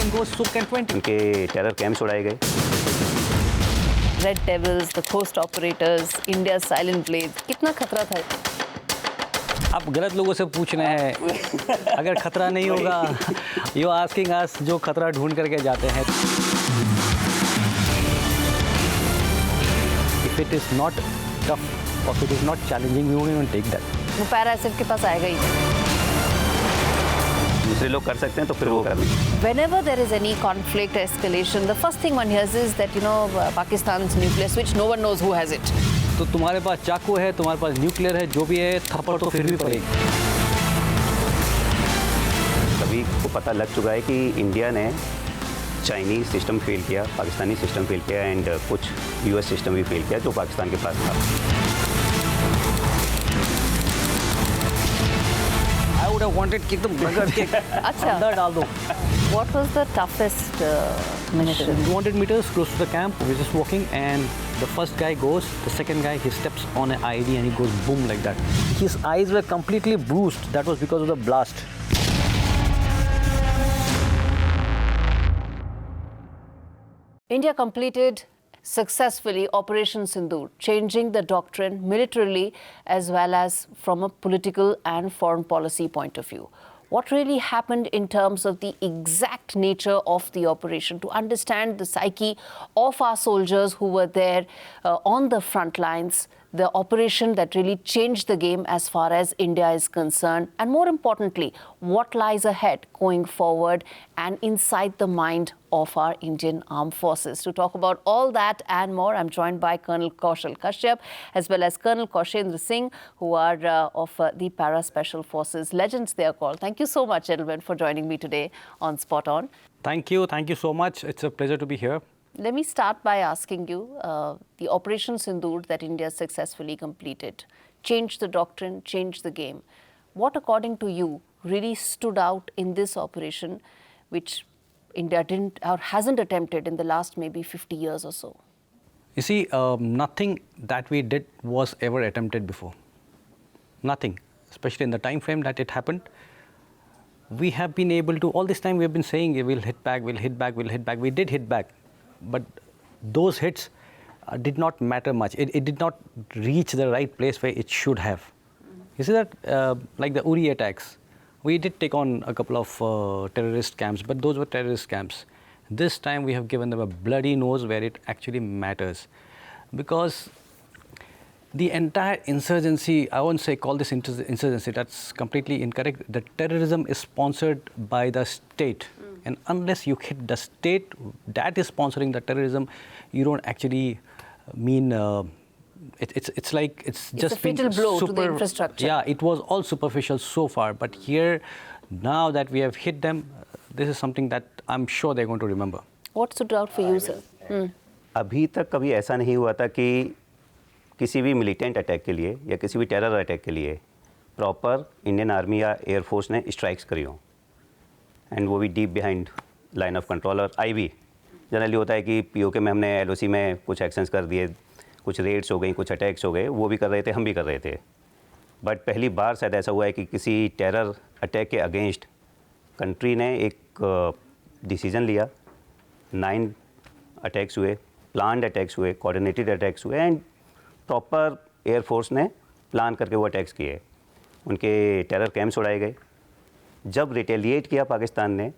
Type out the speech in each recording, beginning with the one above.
can go sook and 20. उनके terror camps उड़ाए गए। Red Devils, the coast operators, India's silent blades. कितना खतरा था? आप गलत लोगों से पूछ रहे हैं। अगर खतरा नहीं होगा, यू आस्किंग अस जो खतरा ढूंढ करके जाते हैं। If it is not tough or if it is not challenging, we won't even take that. वो पैरा एसिड के पास आएगा ही। दूसरे लोग कर सकते हैं तो फिर वो कर लें। Whenever there is any conflict escalation, the first thing one hears is that Pakistan's nuclear switch, no one knows who has it. तो तुम्हारे पास चाकू है, तुम्हारे पास न्यूक्लियर है, जो भी है, थप्पड़ तो फिर भी पड़ेगी। सभी को पता लग चुका है कि इंडिया ने चाइनीज सिस्टम फेल किया, पाकिस्तानी सिस्टम फेल किया एंड कुछ यूएस सिस्टम भी फेल किया जो पाकिस्तान के पास था। I would have wanted कि तुम रगड़ के अंदर डाल दो। What was the toughest minute? 200 meters close to the camp, we're just walking and the first guy goes, the second guy, he steps on an IED and he goes boom like that. His eyes were completely bruised. That was because of the blast. India completed successfully Operation Sindoor, changing the doctrine militarily as well as from a political and foreign policy point of view. What really happened in terms of the exact nature of the operation, to understand the psyche of our soldiers who were there on the front lines, the operation that really changed the game as far as India is concerned, and more importantly, what lies ahead going forward and inside the mind of our Indian Armed Forces. To talk about all that and more, I'm joined by Col Kaushal Kashyap as well as Col Kaushalendra Singh, who are of the Para Special Forces. Legends they are called. Thank you so much, gentlemen, for joining me today on Spot On. Thank you so much. It's a pleasure to be here. Let me start by asking you, the Operation Sindoor that India successfully completed changed the doctrine, changed the game. What, according to you, really stood out in this operation, which India didn't or hasn't attempted in the last maybe 50 years or so? You see, nothing that we did was ever attempted before. Nothing, especially in the time frame that it happened. We have been able to, all this time we have been saying we'll hit back, we'll hit back, we'll hit back. We did hit back. But those hits did not matter much. It did not reach the right place where it should have. You see that, like the Uri attacks, we did take on a couple of terrorist camps, but those were terrorist camps. This time we have given them a bloody nose where it actually matters. Because the entire insurgency, I won't say call this insurgency, that's completely incorrect. The terrorism is sponsored by the state. And unless you hit the state that is sponsoring the terrorism, you don't actually mean, it's like, it's just a fatal blow super, to the infrastructure. Yeah, it was all superficial so far. But here, now that we have hit them, this is something that I'm sure they're going to remember. What stood out for you, sir? अभी तक कभी ऐसा नहीं हुआ था कि किसी भी मिलिटेंट अटैक के लिए या किसी भी टेरर अटैक के लिए प्रॉपर इंडियन आर्मी या एयरफोर्स ने स्ट्राइक्स करी हों, एंड वो भी deep behind line of control. और आईवी जनरली होता है कि पीओके में हमने एलओसी में कुछ एक्शंस कर दिए, कुछ रेड्स हो गई, कुछ अटैक्स हो गए, वो भी कर रहे थे, हम भी कर रहे थे। बट पहली बार शायद ऐसा हुआ है कि किसी टेरर अटैक के अगेंस्ट कंट्री ने एक डिसीजन लिया। 9 अटैक्स हुए, प्लान्ड अटैक्स हुए, कोऑर्डिनेटेड अटैक्स हुए एंड प्रॉपर एयरफोर्स ने प्लान करके वो अटैक्स किए। उनके टेरर कैंप्स उड़ाए गए। जब रिटेलिएट किया पाकिस्तान ने,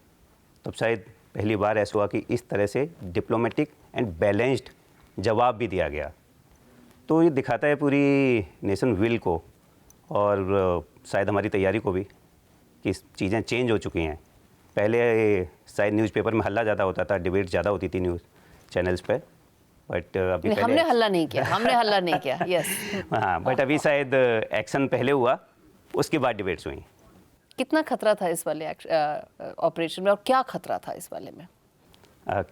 तब शायद पहली बार ऐसा हुआ कि इस तरह से डिप्लोमेटिक एंड बैलेंस्ड जवाब भी दिया गया। तो ये दिखाता है पूरी नेशन विल को और शायद हमारी तैयारी को भी कि चीज़ें चेंज हो चुकी हैं। पहले शायद न्यूज़पेपर में हल्ला ज़्यादा होता था, डिबेट ज़्यादा होती थी न्यूज़ चैनल्स पे, बट अभी हमने हल्ला नहीं किया, हमने हल्ला नहीं किया, यस। हाँ, बट अभी शायद एक्शन पहले हुआ, उसके बाद डिबेट्स हुई। कितना खतरा था इस वाले ऑपरेशन में और क्या खतरा था इस वाले में?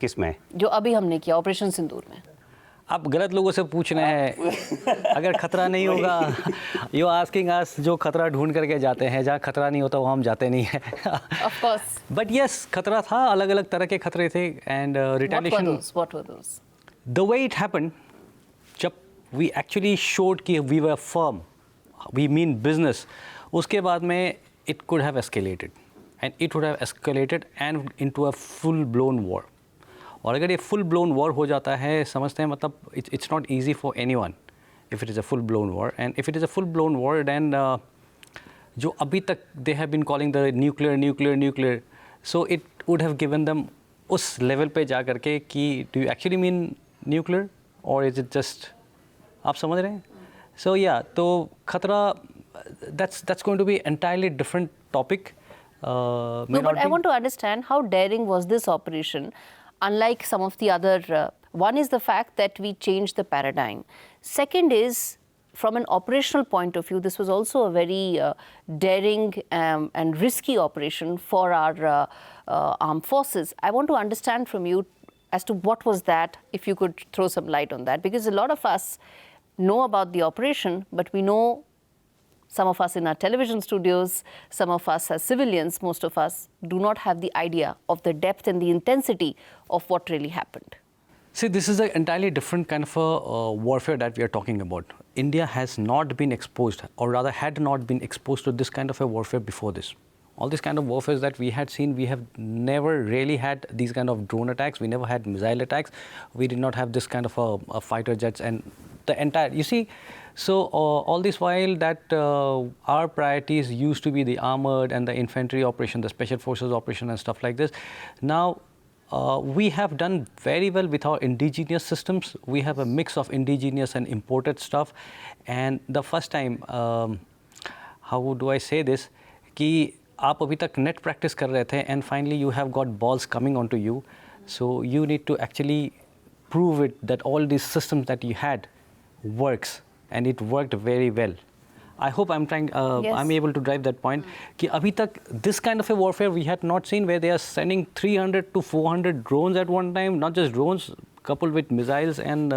किस में? जो अभी हमने किया ऑपरेशन सिंदूर में। आप गलत लोगों से पूछ रहे हैं। अगर खतरा नहीं होगा, यू आस्किंग अस जो खतरा ढूंढ करके जाते हैं, जहाँ खतरा नहीं होता वहाँ हम जाते नहीं हैं। Of course. बट यस, खतरा था, अलग अलग तरह के खतरे थे and retaliation. What were those? The way it happened, जब we actually showed कि we were firm, we mean business, उसके बाद में it could have escalated. and it would have escalated and into a full blown war. और अगर ये full blown war हो जाता है, समझते हैं मतलब it's not easy for anyone if it is a full blown war, and if it is a full blown war then जो अभी तक they have been calling the nuclear, so it would have given them उस level पे जा करके कि do you actually mean nuclear or is it just, आप समझ रहे हैं? So yeah, तो खतरा, that's going to be entirely different topic. No, but I want to understand how daring was this operation, unlike some of the other. One is the fact that we changed the paradigm. Second is, from an operational point of view, this was also a very daring and risky operation for our armed forces. I want to understand from you as to what was that, if you could throw some light on that, because a lot of us know about the operation, but we know, some of us in our television studios, some of us as civilians, most of us do not have the idea of the depth and the intensity of what really happened. See, this is an entirely different kind of a warfare that we are talking about. India has not been exposed, or rather had not been exposed to this kind of a warfare before this. All these kind of warfare that we had seen, we have never really had these kind of drone attacks. We never had missile attacks. We did not have this kind of a fighter jets and the entire, you see, so all this while that our priorities used to be the armored and the infantry operation, the special forces operation and stuff like this. Now, we have done very well with our indigenous systems. We have a mix of indigenous and imported stuff. And the first time, how do I say this, कि आप अभी तक net practice कर रहे थे and finally you have got balls coming onto you. So you need to actually prove it that all these systems that you had works, and it worked very well. I hope I'm trying, yes. I'm able to drive that point. कि अभी तक this kind of a warfare we had not seen, where they are sending 300 to 400 drones at one time, not just drones, coupled with missiles and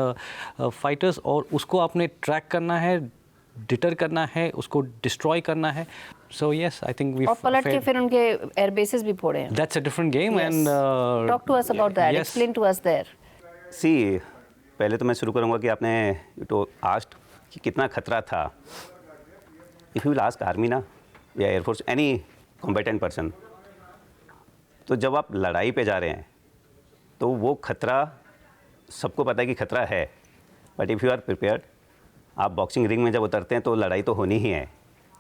fighters, और उसको आपने track करना है, deter करना है, उसको destroy करना है. So yes, I think we. और पलट के फिर उनके air bases भी फोड़े हैं. That's a different game, yes. and talk to us about that. Yes. Explain to us there. See, पहले तो मैं शुरू करूँगा कि आपने तो asked कि कितना खतरा था. If you will ask army ना या एयरफोर्स एनी कॉम्बेटेंट पर्सन, तो जब आप लड़ाई पे जा रहे हैं तो वो खतरा सबको पता है कि खतरा है, but if you are prepared, आप बॉक्सिंग रिंग में जब उतरते हैं तो लड़ाई तो होनी ही है.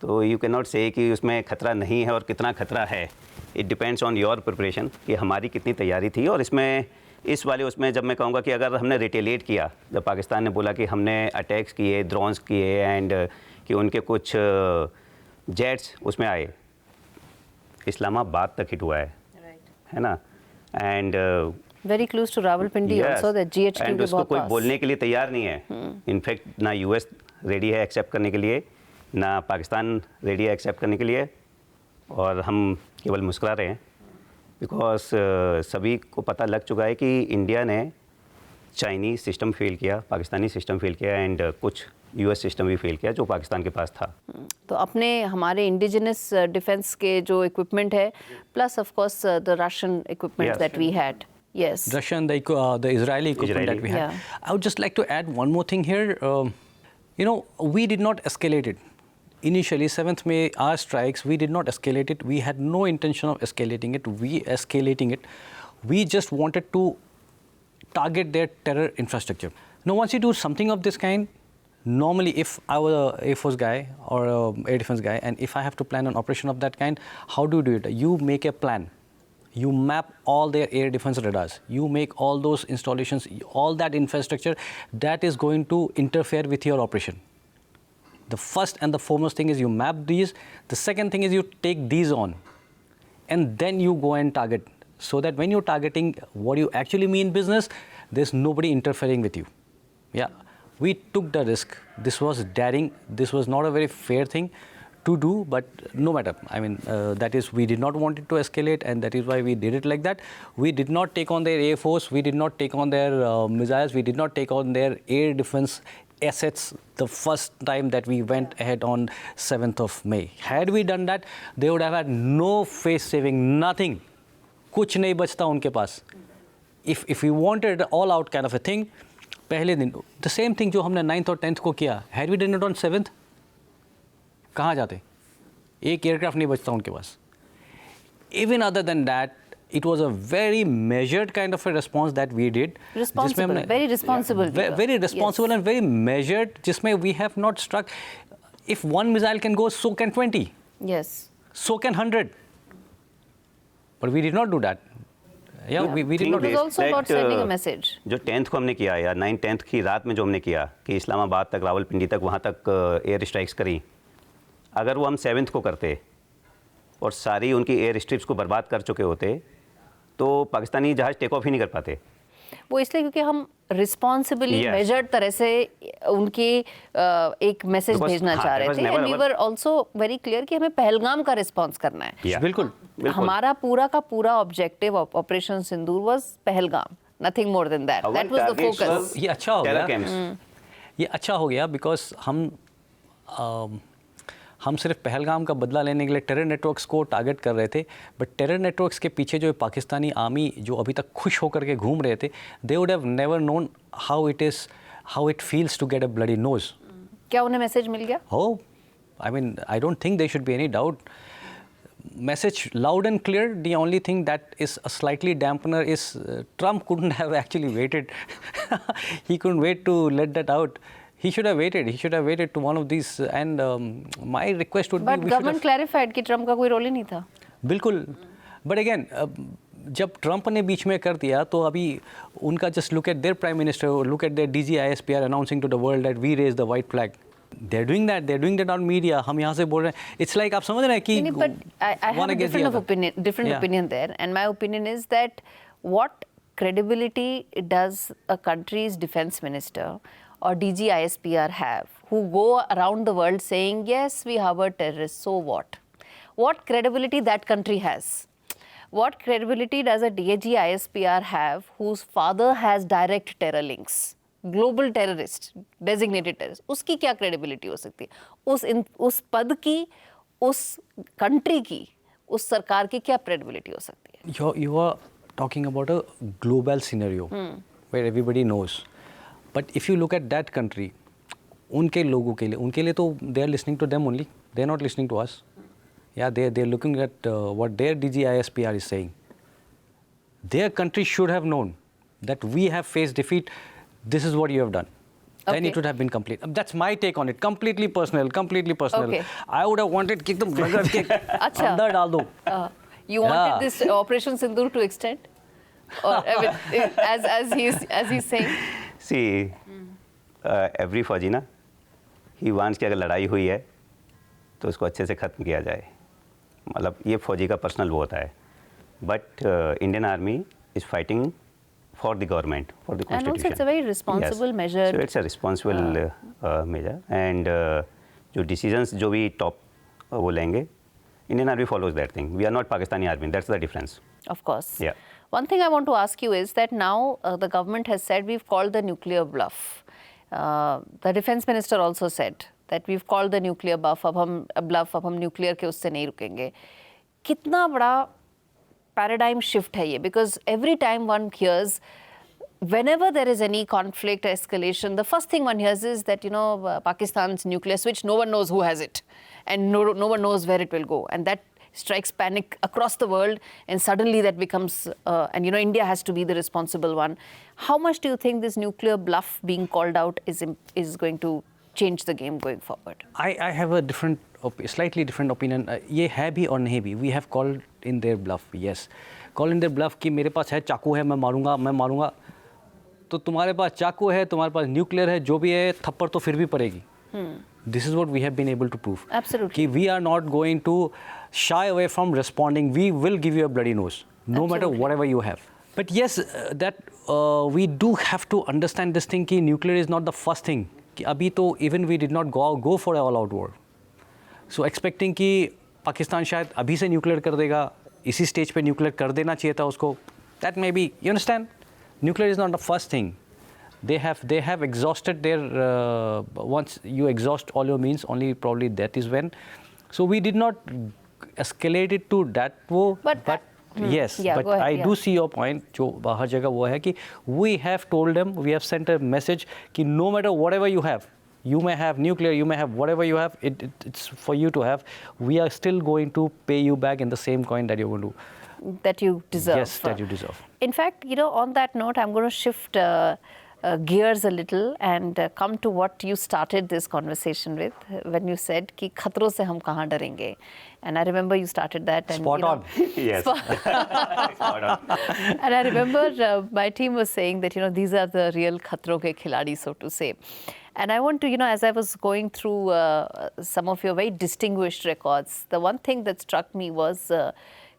तो यू कैन नॉट से कि उसमें खतरा नहीं है और कितना खतरा है. It depends on your preparation कि हमारी कितनी तैयारी थी. और इसमें इस वाले उसमें जब मैं कहूँगा कि अगर हमने रिटेलिएट किया, जब पाकिस्तान ने बोला कि हमने अटैक्स किए, ड्रोन्स किए एंड कि उनके कुछ जेट्स उसमें आए, इस्लामाबाद तक हिट हुआ है, है ना. And very close to Rawalpindi also, that GHQ and उसको कोई बोलने के लिए तैयार नहीं है. इनफैक्ट ना यूएस रेडी है एक्सेप्ट करने के लिए, ना पाकिस्तान रेडी है एक्सेप्ट करने के लिए, और हम केवल मुस्कुरा रहे हैं बिकॉज सभी को पता लग चुका है कि इंडिया ने चाइनीज सिस्टम फेल किया, पाकिस्तानी सिस्टम फेल किया एंड कुछ यूएस सिस्टम भी फेल किया जो पाकिस्तान के पास था. तो अपने हमारे इंडिजिनस डिफेंस के जो इक्विपमेंट है, plus of course the Russian equipment that we had. Yes. Russian, the Israeli equipment that we had. Yeah. I would just like to add one more thing here. You know, we did not escalate it. Initially, 7th May, our strikes, we did not escalate it. We had no intention of escalating it. We just wanted to target their terror infrastructure. Now, once you do something of this kind, normally if I was an Air Force guy or an Air Defense guy, and if I have to plan an operation of that kind, how do you do it? You make a plan. You map all their air defense radars. You make all those installations, all that infrastructure that is going to interfere with your operation. The first and the foremost thing is you map these. The second thing is you take these on, and then you go and target. So that when you're targeting what you actually mean business, there's nobody interfering with you. Yeah, we took the risk. This was daring. This was not a very fair thing to do, but no matter. I mean, that is, we did not want it to escalate, and that is why we did it like that. We did not take on their Air Force. We did not take on their missiles. We did not take on their air defense assets the first time that we went ahead on 7th of May. Had we done that, they would have had no face saving, nothing. कुछ नहीं बचता उनके पास. If we wanted all out kind of a thing, पहले दिन, the same thing जो हमने 9th और 10th को किया, had we done it on 7th, कहाँ जाते? एक एयरक्राफ्ट नहीं बचता उनके पास. even other than that, it was a very measured kind of a response that we did. Responsible, very responsible. Very responsible and very measured, जिसमें we have not struck. If one missile can go, so can 20. Yes. So can 100. But we did not do that. Yeah, we did not. It was also about sending a message. जो 10th को हमने किया या 9-10th की रात में जो हमने किया कि इस्लामाबाद तक, रावलपिंडी तक, वहाँ तक एयर स्ट्राइक्स करी, अगर वो हम 7th को करते और सारी उनकी एयर स्ट्रिप्स को बर्बाद कर चुके होते तो पाकिस्तानी जहाज टेक ऑफ ही नहीं कर पाते। वो इसलिए क्योंकि हम रिस्पॉन्सिबली मेजर्ड तरह से उनकी एक मैसेज भेजना चाह रहे थे, and we were also very clear कि हमें पहलगाम का रिस्पॉन्स करना है। बिल्कुल, हमारा पूरा का पूरा objective operation Sindoor was Pahalgam, nothing more than that, that was the focus. ये अच्छा हो गया, ये अच्छा हो गया बिकॉज हम सिर्फ पहलगाम का बदला लेने के लिए टेरर नेटवर्क्स को टारगेट कर रहे थे, बट टेरर नेटवर्क्स के पीछे जो पाकिस्तानी आर्मी जो अभी तक खुश होकर के घूम रहे थे, they would have never known how it feels to get a bloody nose. क्या उन्हें मैसेज मिल गया? Oh, I mean, I don't think there should be any doubt. Message loud and clear. The only thing that is a slightly dampener is Trump couldn't have actually waited. He couldn't wait to let that out. He should have waited. He should have waited to one of these. And my request would But be... government clarified कि Trump का कोई role ही नहीं था. बिल्कुल. But again, जब Trump ने बीच में कर दिया तो अभी उनका just look at their prime minister, look at their DG ISPR announcing to the world that we raised the white flag. They're doing that on media. हम यहाँ से बोल रहे हैं. It's like आप समझ रहे हैं कि But I have a different opinion there, and my opinion is that what credibility does a country's defense minister or DG ISPR have, who go around the world saying, yes, we harbor terrorists, so what? What credibility that country has? What credibility does a DG ISPR have whose father has direct terror links? Global terrorist, designated terrorist, उसकी क्या credibility हो सकती है? उस पद की, उस country की, उस सरकार की क्या credibility हो सकती है? You are talking about a global scenario where everybody knows. But if you look at that country, उनके लोगों के लिए तो they are listening to them only. They are not listening to us. Yeah, they are looking at what their DG ISPR is saying. Their country should have known that we have faced defeat. This is what you have done. Okay. Then it would have been complete. That's my take on it. Completely personal. Okay. I would have wanted कि तुम रगड़ के अंदर डाल दो. You wanted this Operation Sindoor to extend, or as he's saying. See, every फौजी ना, he wants कि अगर लड़ाई हुई है तो उसको अच्छे से ख़त्म किया जाए. मतलब ये फौजी का पर्सनल वो होता है. But Indian Army is fighting for the government, for the constitution. And also it's a very responsible measure. So it's a responsible measure. And जो decisions जो भी top वो लेंगे, Indian Army follows that thing. We are not Pakistani Army. That's the difference. Of course. Yeah. One thing I want to ask you is that now the government has said we've called the nuclear bluff. The defense minister also said that we've called the nuclear bluff. अब हम nuclear के उससे नहीं रुकेंगे. कितना बड़ा paradigm shift है ये? Because every time one hears, whenever there is any conflict, escalation, the first thing one hears is that, Pakistan's nuclear switch, no one knows who has it. And no one knows where it will go. And that strikes panic across the world. And suddenly that becomes, India has to be the responsible one. How much do you think this nuclear bluff being called out is going to change the game going forward? I have a slightly different opinion. ये है भी और नहीं भी. We have called in their bluff, yes. Call in their bluff कि मेरे पास है चाकू है, मैं मारूंगा. तो तुम्हारे पास चाकू है, तुम्हारे पास न्यूक्लियर है, जो भी है थप्पड़ तो फिर भी पड़ेगी. This is what we have been able to prove. Absolutely. कि we are not going to shy away from responding. We will give you a bloody nose, no matter whatever you have. But yes, that we do have to understand this thing कि nuclear is not the first thing. कि अभी तो even we did not go for an all-out war. So expecting कि पाकिस्तान शायद अभी से nuclear कर देगा, इसी स्टेज पे न्यूक्लियर कर देना चाहिए था उसको. That may be, you understand? Nuclear is not the first thing. They have exhausted their, once you exhaust all your means, only probably death is when. So we did not escalate it to that war. But yes, yeah, but ahead, I do see your point. जो हर जगह वो है कि we have told them, we have sent a message कि no matter whatever you have, You may have nuclear, you may have whatever you have, it's for you to have. We are still going to pay you back in the same coin that you're going to. That you deserve. Yes, that you deserve. In fact, on that note, I'm going to shift gears a little and come to what you started this conversation with when you said कि खतरों से हम कहाँ डरेंगे. And I remember you started that. And, Spot on. Yes. Spot on. And I remember my team was saying that, these are the real khatron ke khiladi, so to say. And I want to, as I was going through some of your very distinguished records, the one thing that struck me was,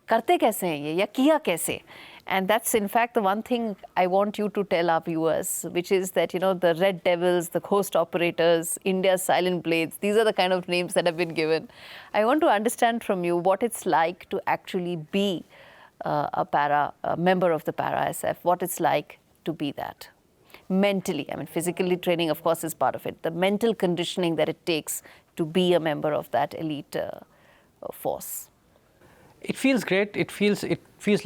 karte kaise hain ye, ya kiya kaise? And that's in fact the one thing I want you to tell our viewers, which is that, the Red Devils, the Coast Operators, India's Silent Blades, these are the kind of names that have been given. I want to understand from you what it's like to actually be a member of the Para SF, what it's like to be that. Mentally, I mean, physically training, of course, is part of it. The mental conditioning that it takes to be a member of that elite force. It feels great. It feels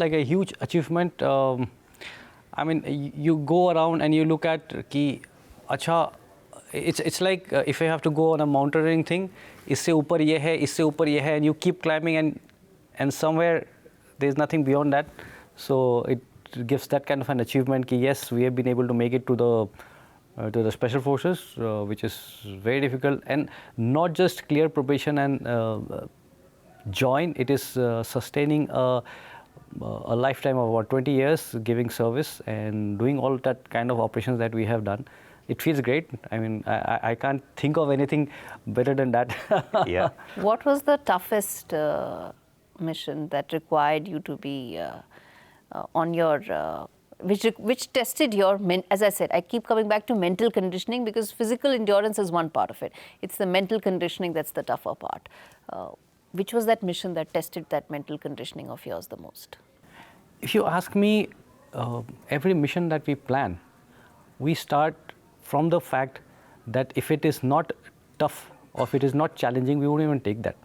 like a huge achievement. I mean, you go around and you look at ki, acha, it's like if you have to go on a mountaineering thing, isse upar ye hai, isse upar ye hai, and you keep climbing and somewhere there's nothing beyond that. So it gives that kind of an achievement ki yes, we have been able to make it to the special forces, which is very difficult, and not just clear probation and join. It is sustaining a lifetime of about 20 years, giving service and doing all that kind of operations that we have done. It feels great. I mean, I can't think of anything better than that. Yeah. What was the toughest mission that required you to be on your, which tested your, as I said, I keep coming back to mental conditioning because physical endurance is one part of it. It's the mental conditioning that's the tougher part. Which was that mission that tested that mental conditioning of yours the most? If you ask me, every mission that we plan, we start from the fact that if it is not tough or if it is not challenging, we won't even take that.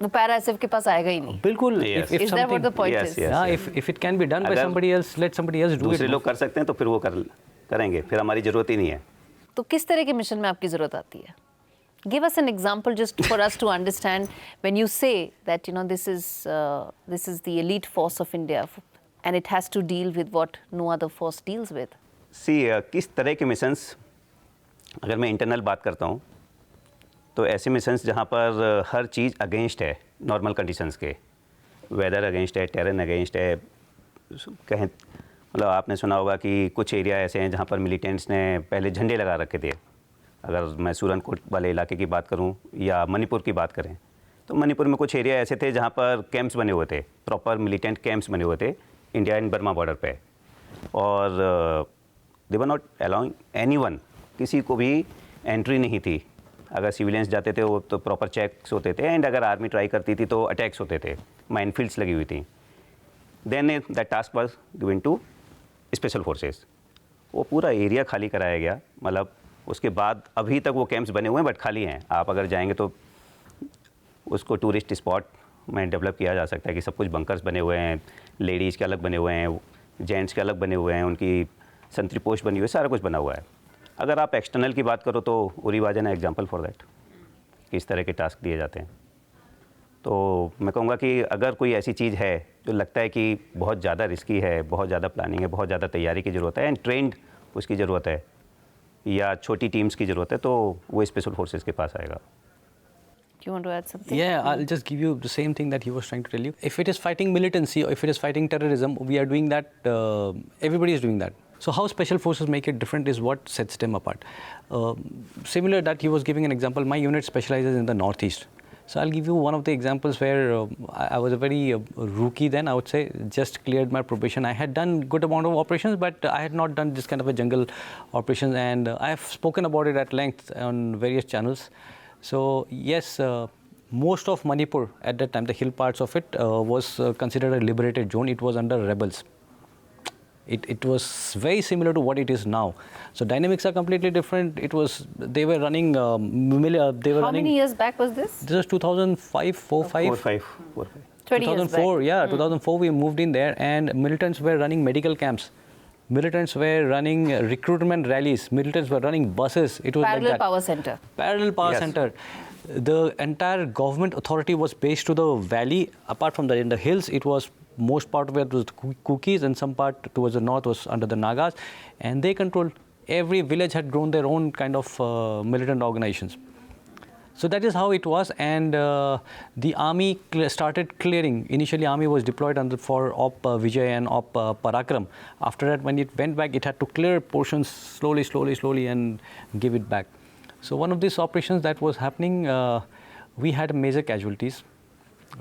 वो Para SF के पास आएगा ही नहीं. बिल्कुल. Yes. If Is that what the point is? Yeah, if it can be done by somebody else, let somebody else do it. दूसरे लोग कर सकते हैं तो फिर वो करेंगे, फिर हमारी जरूरत ही नहीं है. तो किस तरह के मिशन में आपकी जरूरत आती है? Give us an example just for us to understand when you say that this is the elite force of India and it has to deal with what no other force deals with. See, किस तरह के missions, अगर मैं internal बात करता हूँ तो ऐसे मिशंस जहाँ पर हर चीज़ अगेंस्ट है नॉर्मल कंडीशंस के, वेदर अगेंस्ट है, टेरेन अगेंस्ट है, कहें मतलब आपने सुना होगा कि कुछ एरिया ऐसे हैं जहाँ पर मिलिटेंट्स ने पहले झंडे लगा रखे थे. अगर मैं सूरनकोट वाले इलाके की बात करूं या मणिपुर की बात करें तो मणिपुर में कुछ एरिया ऐसे थे जहां पर कैंप्स बने हुए थे, प्रॉपर मिलिटेंट कैंप्स बने हुए थे इंडिया एंड बर्मा बॉर्डर पे, और दे वर नॉट अलाउइंग एनीवन, किसी को भी एंट्री नहीं थी. अगर सिविलियंस जाते थे वो तो प्रॉपर चेक्स होते थे, एंड अगर आर्मी ट्राई करती थी तो अटैक्स होते थे, माइनफील्ड्स लगी हुई थी. Then that task was given to special forces. वो पूरा एरिया खाली कराया गया. मतलब उसके बाद अभी तक वो कैंप्स बने हुए हैं बट खाली हैं. आप अगर जाएंगे तो उसको टूरिस्ट स्पॉट में डेवलप किया जा सकता है कि सब कुछ बंकर्स बने हुए हैं, लेडीज़ के अलग बने हुए हैं, जेंट्स के अलग बने हुए हैं, उनकी संतरी पोस्ट बनी हुई है, सारा कुछ बना हुआ है. अगर आप एक्सटर्नल की बात करो तो उरी वाजन है एग्जाम्पल फॉर दैट, किस तरह के टास्क दिए जाते हैं. तो मैं कहूँगा कि अगर कोई ऐसी चीज़ है जो लगता है कि बहुत ज़्यादा रिस्की है, बहुत ज़्यादा प्लानिंग है, बहुत ज़्यादा तैयारी की ज़रूरत है एंड ट्रेंड उसकी ज़रूरत है या छोटी टीम्स की ज़रूरत है, तो वो स्पेशल फोर्सेस के पास आएगा. Do you want to add something? Yeah, I'll just give you the same thing that he was trying to tell you. If it is fighting militancy or if it is fighting terrorism, we are doing that, everybody is doing that. So how special forces make it different is what sets them apart. Similar that he was giving an example, my unit specializes in the northeast. So I'll give you one of the examples where I was a very rookie then, I would say, just cleared my probation. I had done good amount of operations, but I had not done this kind of a jungle operations, and I have spoken about it at length on various channels. So yes, most of Manipur at that time, the hill parts of it was considered a liberated zone. It was under rebels. It was very similar to what it is now. So dynamics are completely different. They were running. How many years back was this? This was 2005, 4, 5. 20 years back. 2004, yeah, 2004 we moved in there, and militants were running medical camps Militants were running recruitment rallies. Militants were running buses. It was Parallel like that. power center. Parallel power Yes. center. The entire government authority was based to the valley. Apart from that, in the hills, it was most part of it was Kukis, and some part towards the north was under the Nagas, and they controlled. Every village had grown their own kind of militant organizations. So that is how it was, and the army started clearing. Initially, army was deployed for Op Vijay and Op Parakram. After that, when it went back, it had to clear portions slowly, and give it back. So one of these operations that was happening, we had major casualties,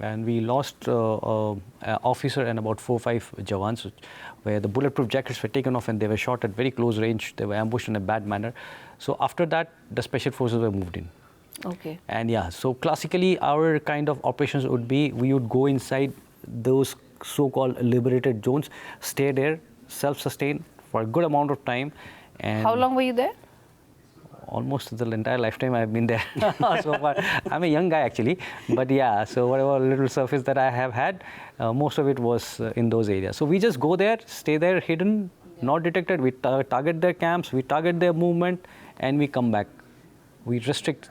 and we lost an officer and about 4 or 5 jawans, where the bulletproof jackets were taken off and they were shot at very close range. They were ambushed in a bad manner. So after that, the special forces were moved in. Okay. And yeah, so classically our kind of operations would be, we would go inside those so-called liberated zones, stay there, self-sustain for a good amount of time. And How long were you there? almost the entire lifetime I've been there so far. I'm a young guy actually, but yeah, so whatever little surface that I have had, most of it was in those areas. So we just go there, stay there hidden, not detected. We target their camps, we target their movement, and we come back. We restrict,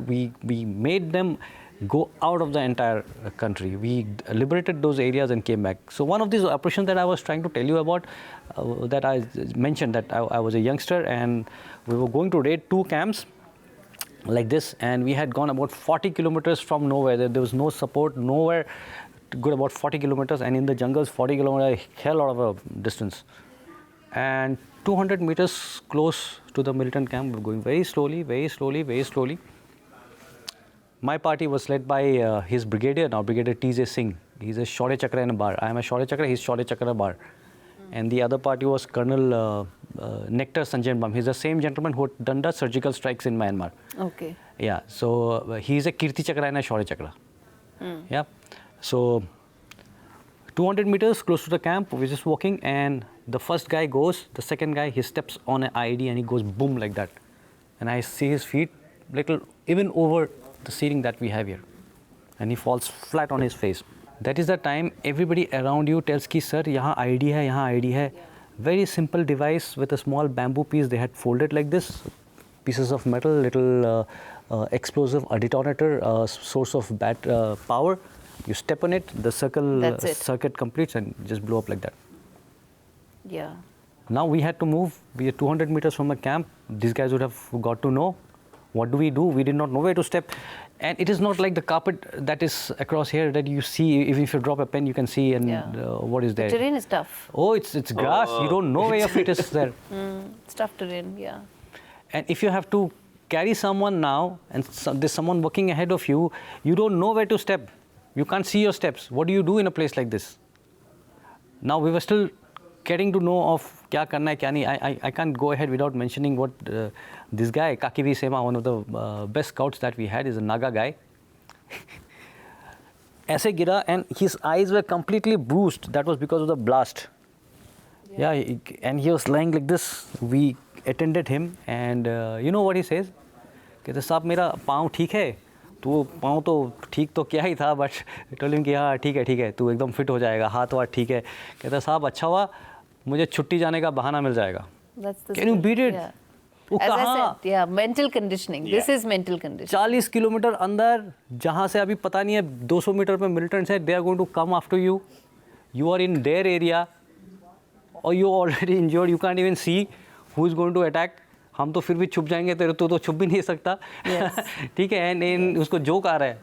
we made them go out of the entire country. We liberated those areas and came back. So one of these operations that I was trying to tell you about, that I mentioned, that I was a youngster and we were going to raid 2 camps like this, and we had gone about 40 kilometers from nowhere. There was no support, nowhere, good about 40 kilometers, and in the jungles 40 kilometers, hell lot of a distance. And 200 meters close to the militant camp, we were going very slowly. My party was led by his brigadier, now Brigadier T.J. Singh. He's a Shaurya Chakra and a bar. I am a Shaurya Chakra, he's Shaurya Chakra bar. And the other party was Colonel Nectar Sanjay Bam. He's the same gentleman who had done the surgical strikes in Myanmar. Okay. Yeah, so he's a Kirti Chakra and a Shaurya Chakra. Yeah, so 200 meters close to the camp, we're just walking, and the first guy goes, the second guy, he steps on an IED and he goes boom like that. And I see his feet little, even over the ceiling that we have here. And he falls flat on his face. That is the time everybody around you tells ki, sir, yahan IED hai. Very simple device with a small bamboo piece they had folded like this. Pieces of metal, little explosive, a detonator, source of bad power. You step on it, the circuit completes and just blow up like that. Yeah. Now we had to move. We are 200 meters from the camp. These guys would have got to know. What do? We did not know where to step. And it is not like the carpet that is across here that you see, even if you drop a pen, you can see and what is there. The terrain is tough. Oh, it's grass. You don't know where your feet is there. It's tough terrain, yeah. And if you have to carry someone now, and there's someone walking ahead of you, you don't know where to step. You can't see your steps. What do you do in a place like this? Now we were still getting to know of kya karna hai, kya nahi. I can't go ahead without mentioning what this guy, Kakivi Sema, one of the best scouts that we had, is a Naga guy. Aise gira, and his eyes were completely bruised. That was because of the blast. Yeah, and he was lying like this. We attended him, and you know what he says? कहते साहब मेरा पाँव ठीक है, तो पाँव तो ठीक तो क्या ही था, बट टोल हिम कि हाँ ठीक है, तू एकदम फिट हो जाएगा, हाथ वाथ ठीक है. कहता साहब अच्छा हुआ, मुझे छुट्टी जाने का बहाना मिल जाएगा. Can you beat it? Yeah. वो As I कहाँ? said, yeah, mental conditioning. This is mental conditioning. 40 kilometre अंदर, जहाँ से अभी पता नहीं है 200 मीटर पे मिलिटेंट्स है, they are going to come after you. You are in their area, or you are already injured. You can't even see who is going to attack. हम तो फिर भी छुप जाएंगे, तेरे तो छुप भी नहीं सकता. ठीक है, and उसको जोक आ रहा है.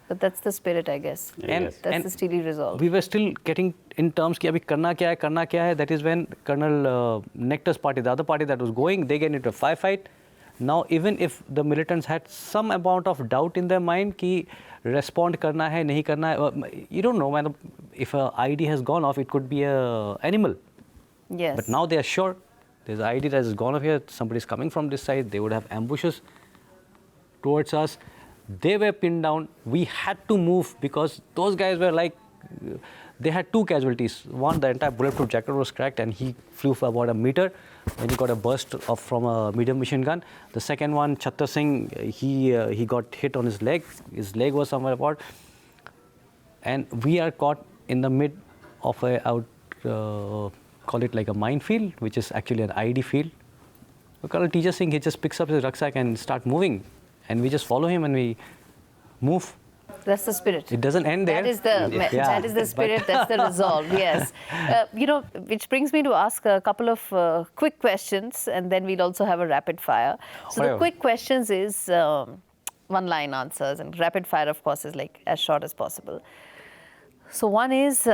But that's the spirit, I guess. And That's the steely resolve. We were still getting in terms कि अभी करना क्या है. That is when Colonel Nectar's party, the other party that was going, they get into a firefight. Now even if the militants had some amount of doubt in their mind कि respond करना है, नहीं करना है, you don't know when, if a IED has gone off, it could be a animal. Yes. But now they are sure there's an IED that has gone off here, somebody is coming from this side, they would have ambushes towards us. They were pinned down. We had to move because those guys were like, they had 2 casualties. One, the entire bulletproof jacket was cracked and he flew for about a meter when he got a burst from a medium machine gun. The second one, Chattar Singh, he got hit on his leg. His leg was somewhere apart. And we are caught in the mid of a call it like a minefield, which is actually an ID field. Colonel Tejas Singh, he just picks up his rucksack and start moving, and we just follow him and we move. That's the spirit. It doesn't end there. That is that is the spirit. That's the resolve. Yes. Which brings me to ask a couple of quick questions, and then we'll also have a rapid fire. So the quick questions is one-line answers, and rapid fire, of course, is like as short as possible. So one is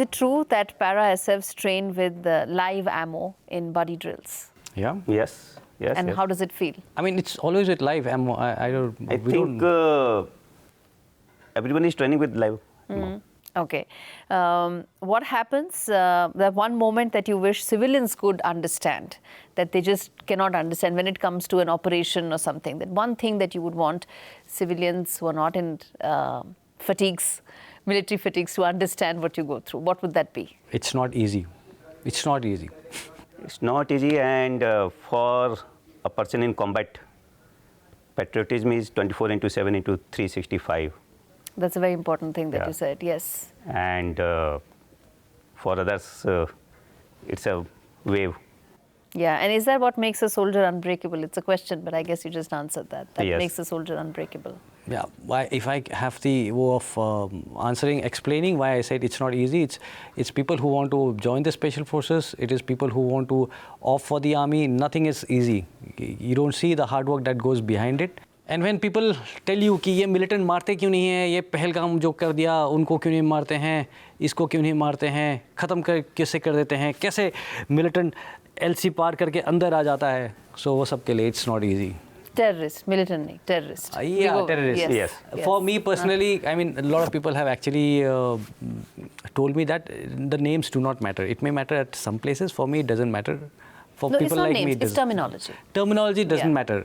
it true that para SFs train with live ammo in buddy drills? Yeah. Yes. Yes. And yes. how does it feel? I mean, it's always with live ammo. I think everyone is training with live. Okay. What happens, that one moment that you wish civilians could understand, that they just cannot understand when it comes to an operation or something, that one thing that you would want civilians who are not in fatigues, military fatigues, to understand what you go through, what would that be? It's not easy. It's not easy. It's not easy, and for a person in combat, patriotism is 24/7 into 365. That's a very important thing that Yeah. you said, yes. And for others, it's a wave. Yeah, and is that what makes a soldier unbreakable? It's a question, but I guess you just answered that. That Yes. makes a soldier unbreakable. Yeah, if I have the way of explaining why I said it's not easy, it's people who want to join the special forces, it is people who want to opt for the army. Nothing is easy. You don't see the hard work that goes behind it. And when people tell you कि ये militant मारते क्यों नहीं है, ये पहलगाम जो कर दिया उनको क्यों नहीं मारते हैं, इसको क्यों नहीं मारते हैं, ख़त्म कर कैसे कर देते हैं, कैसे militant LC पार करके अंदर आ जाता है, so वो सब के लिए it's not easy. Terrorist, militant, nahi, terrorist. Yeah, terrorist. Yes. Yes. For me personally, I mean, a lot of people have actually told me that the names do not matter. It may matter at some places. For me, it doesn't matter. For No, people it's not like names, me, it's terminology. Terminology doesn't Yeah. matter.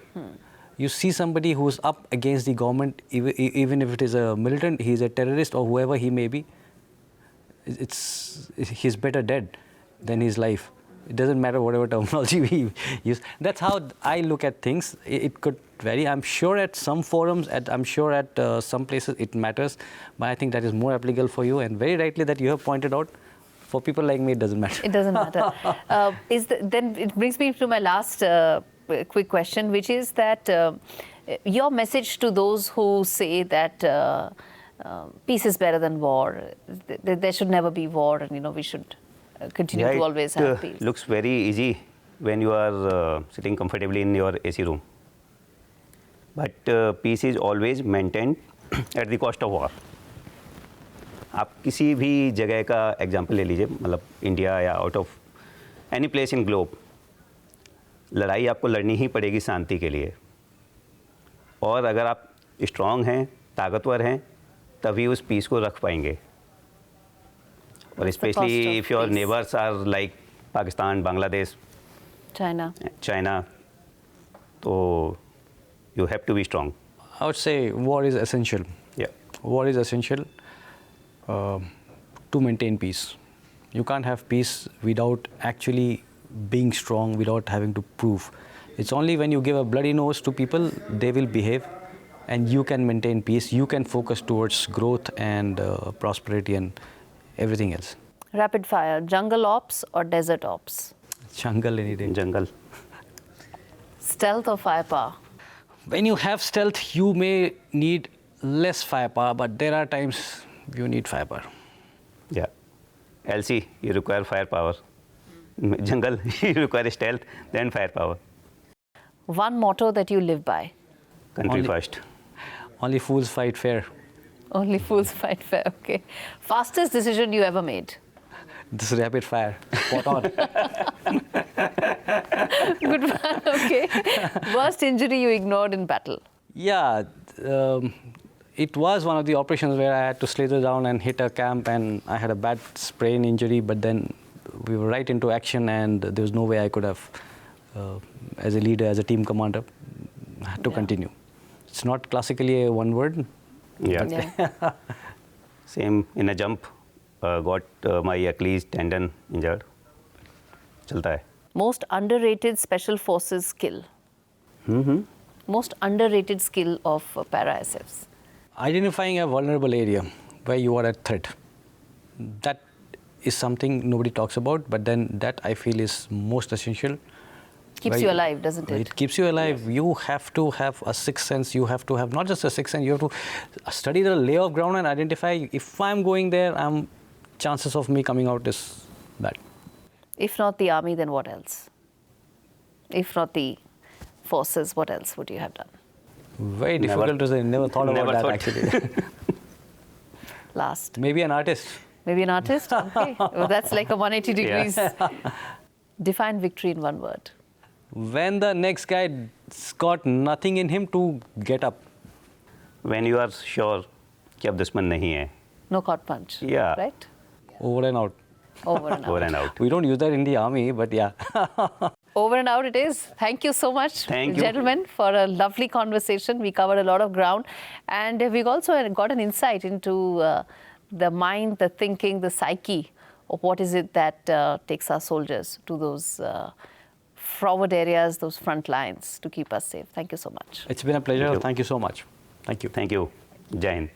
You see somebody who's up against the government, even if it is a militant, he's a terrorist or whoever he may be, he's better dead than his life. It doesn't matter whatever terminology we use. That's how I look at things. It could vary. I'm sure at some forums, I'm sure at some places it matters, but I think that is more applicable for you. And very rightly that you have pointed out, for people like me, it doesn't matter. It doesn't matter. Then it brings me to my last quick question, which is that your message to those who say that peace is better than war, there should never be war, and we should continue to always have peace. It looks very easy when you are sitting comfortably in your AC room. But peace is always maintained at the cost of war. आप किसी भी जगह का example ले लीजिए, मतलब India या out of any place in globe, लड़ाई आपको लड़नी ही पड़ेगी शांति के लिए. और अगर आप स्ट्रांग हैं, ताकतवर हैं, तभी उस पीस को रख पाएंगे. और specially if your neighbours are like Pakistan, Bangladesh, China, तो you have to be strong. I would say war is essential. Yeah. War is essential to maintain peace. You can't have peace without actually being strong, without having to prove. It's only when you give a bloody nose to people, they will behave, and you can maintain peace. You can focus towards growth and prosperity and everything else. Rapid fire, jungle ops or desert ops? Jungle any day. Jungle. Stealth or firepower? When you have stealth, you may need less firepower, but there are times you need firepower. Yeah. LC, you require firepower. Jungle, you require stealth, then firepower. One motto that you live by? Country first. Only fools fight fair. Only fools fight fair, okay. Fastest decision you ever made? This is rapid fire. Spot on. Good one, okay. Worst injury you ignored in battle? Yeah, it was one of the operations where I had to slither down and hit a camp, and I had a bad sprain injury, but then we were right into action, and there was no way I could have, as a leader, as a team commander, had to continue. It's not classically a one word. Yeah. Same in a jump. Got my Achilles tendon injured. चलता है. Most underrated special forces skill? Most underrated skill of para SFs? Identifying a vulnerable area where you are at threat. That is something nobody talks about, but then that I feel is most essential. Keeps you alive, doesn't it? It keeps you alive. Yes. You have to have a sixth sense. You have to have not just a sixth sense, you have to study the lay of ground and identify if I'm going there, chances of me coming out is bad. If not the army, then what else? If not the forces, what else would you have done? Very difficult to say. Never thought about that actually. Last. Maybe an artist. Maybe an artist? Okay. Well, that's like a 180 degrees. Yeah. Define victory in one word. When the next guy's got nothing in him to get up. When you are sure कि अब दुश्मन नहीं है. No caught punch. Yeah. Right? Over and out. Over and out. Over and out. We don't use that in the army, but yeah. Over and out it is. Thank you so much, Thank you. gentlemen, for a lovely conversation. We covered a lot of ground. And we've also got an insight into the mind, the thinking, the psyche of what is it that takes our soldiers to those forward areas, those front lines to keep us safe. Thank you so much. It's been a pleasure. Thank you. Thank you so much. Thank you. Thank you. Jai Hind.